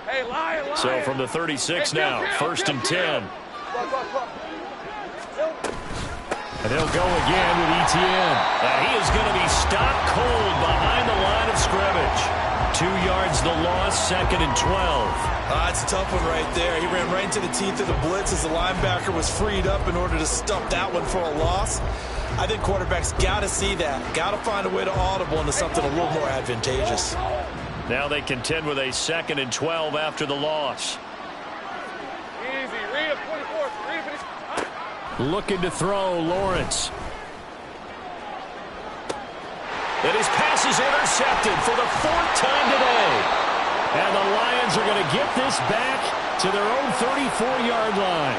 Hey, lion. So from the 36 now, 1st and 10. And they'll go again with Etienne. He is going to be stopped cold behind the line of scrimmage. 2 yards the loss, 2nd and 12. That's a tough one right there. He ran right into the teeth of the blitz as the linebacker was freed up in order to stop that one for a loss. I think quarterbacks got to see that. Got to find a way to audible into something a little more advantageous. Now they contend with a 2nd and 12 after the loss. Easy. Read up 24. Read up. Looking to throw, Lawrence. And his pass is intercepted for the 4th time today. And the Lions are going to get this back to their own 34-yard line.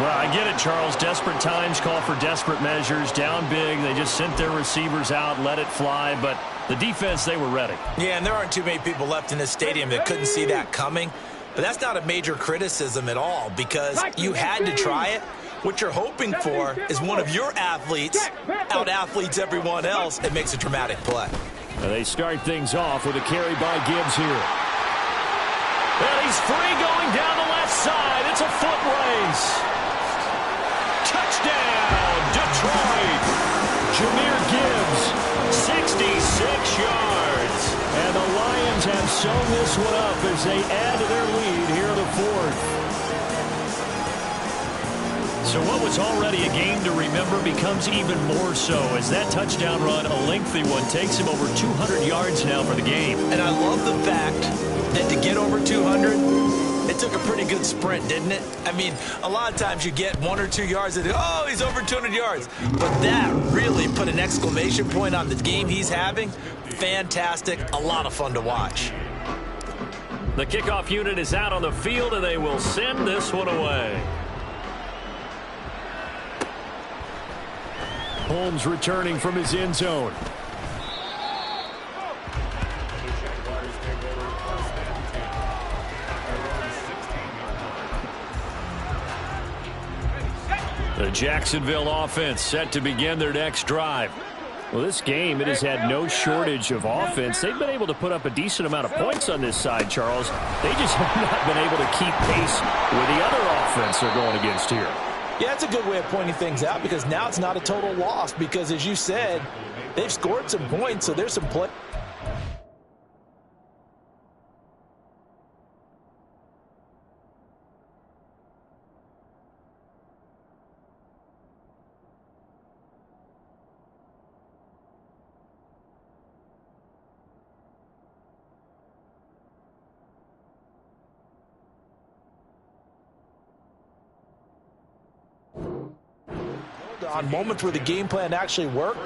Well, I get it, Charles. Desperate times call for desperate measures. Down big. They just sent their receivers out, let it fly. But the defense, they were ready. Yeah, and there aren't too many people left in this stadium that couldn't see that coming. But that's not a major criticism at all because you had to try it. What you're hoping for is one of your athletes out-athletes everyone else and makes a dramatic play. And they start things off with a carry by Gibbs here. And he's free going down the left side. It's a foot race. Touchdown, Detroit. Jahmyr Gibbs, 66 yards. And the Lions have sewn this one up as they add to their lead here in the 4th. So what was already a game to remember becomes even more so as that touchdown run, a lengthy one, takes him over 200 yards now for the game. And I love the fact that to get over 200, it took a pretty good sprint, didn't it? I mean, a lot of times you get 1 or 2 yards and, oh, he's over 200 yards. But that really put an exclamation point on the game he's having. Fantastic. A lot of fun to watch. The kickoff unit is out on the field, and they will send this one away. Holmes returning from his end zone. The Jacksonville offense set to begin their next drive. Well, this game, it has had no shortage of offense. They've been able to put up a decent amount of points on this side, Charles. They just have not been able to keep pace with the other offense they're going against here. Yeah, that's a good way of pointing things out because now it's not a total loss because, as you said, they've scored some points, so there's some play. On moments where the game plan actually worked.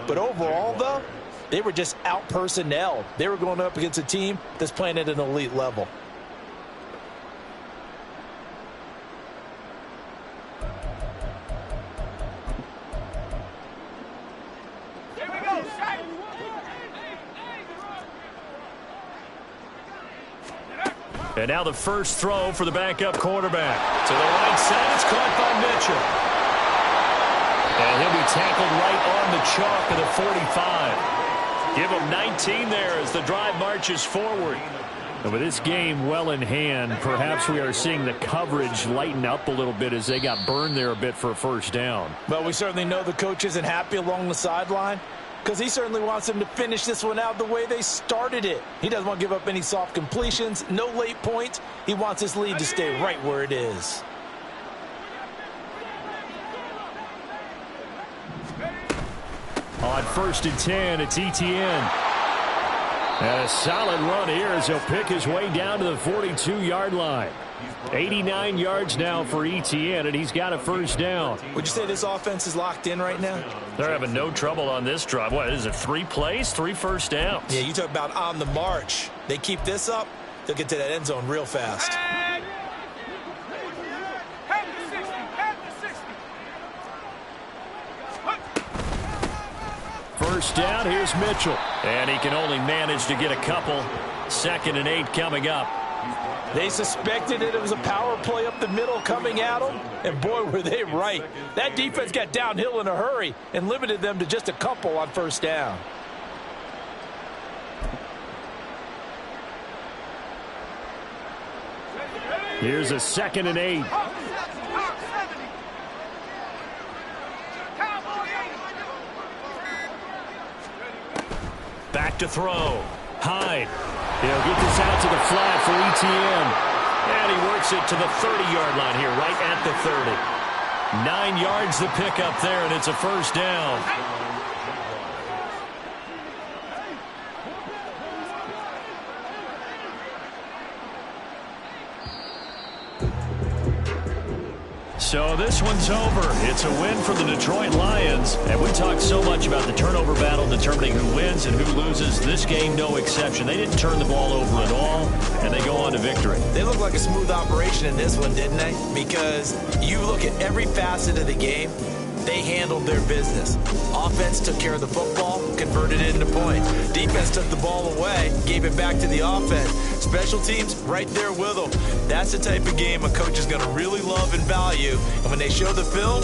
But overall, though, They were just out-personnel. They were going up against a team that's playing at an elite level. And now the first throw for the backup quarterback. To the right side, it's caught by Mitchell. And he'll be tackled right on the chalk of the 45. Give him 19 there as the drive marches forward. And with this game well in hand, perhaps we are seeing the coverage lighten up a little bit as they got burned there a bit for a first down. But we certainly know the coach isn't happy along the sideline, because he certainly wants them to finish this one out the way they started it. He doesn't want to give up any soft completions, no late points. He wants his lead to stay right where it is. On 1st and 10, it's Etienne. And a solid run here as he'll pick his way down to the 42-yard line. 89 yards now for Etienne, and he's got a first down. Would you say this offense is locked in right now? They're having no trouble on this drive. What is it, 3 plays, 3 first downs? Yeah, you talk about on the march. They keep this up, they'll get to that end zone real fast. First down, here's Mitchell. And he can only manage to get a couple. 2nd and 8 coming up. They suspected it was a power play up the middle coming at them, and boy, were they right. That defense got downhill in a hurry and limited them to just a couple on first down. Here's a 2nd and 8. Back to throw. Hyde. He'll get this out to the flat for Etienne. And he works it to the 30-yard line here, right at the 30. 9 yards the pickup there, and it's a first down. So this one's over. It's a win for the Detroit Lions. And we talked so much about the turnover battle determining who wins and who loses. This game, no exception. They didn't turn the ball over at all, and they go on to victory. They look like a smooth operation in this one, didn't they? Because you look at every facet of the game, they handled their business. Offense took care of the football, converted it into points. Defense took the ball away, gave it back to the offense. Special teams, right there with them. That's the type of game a coach is going to really love and value. And when they show the film,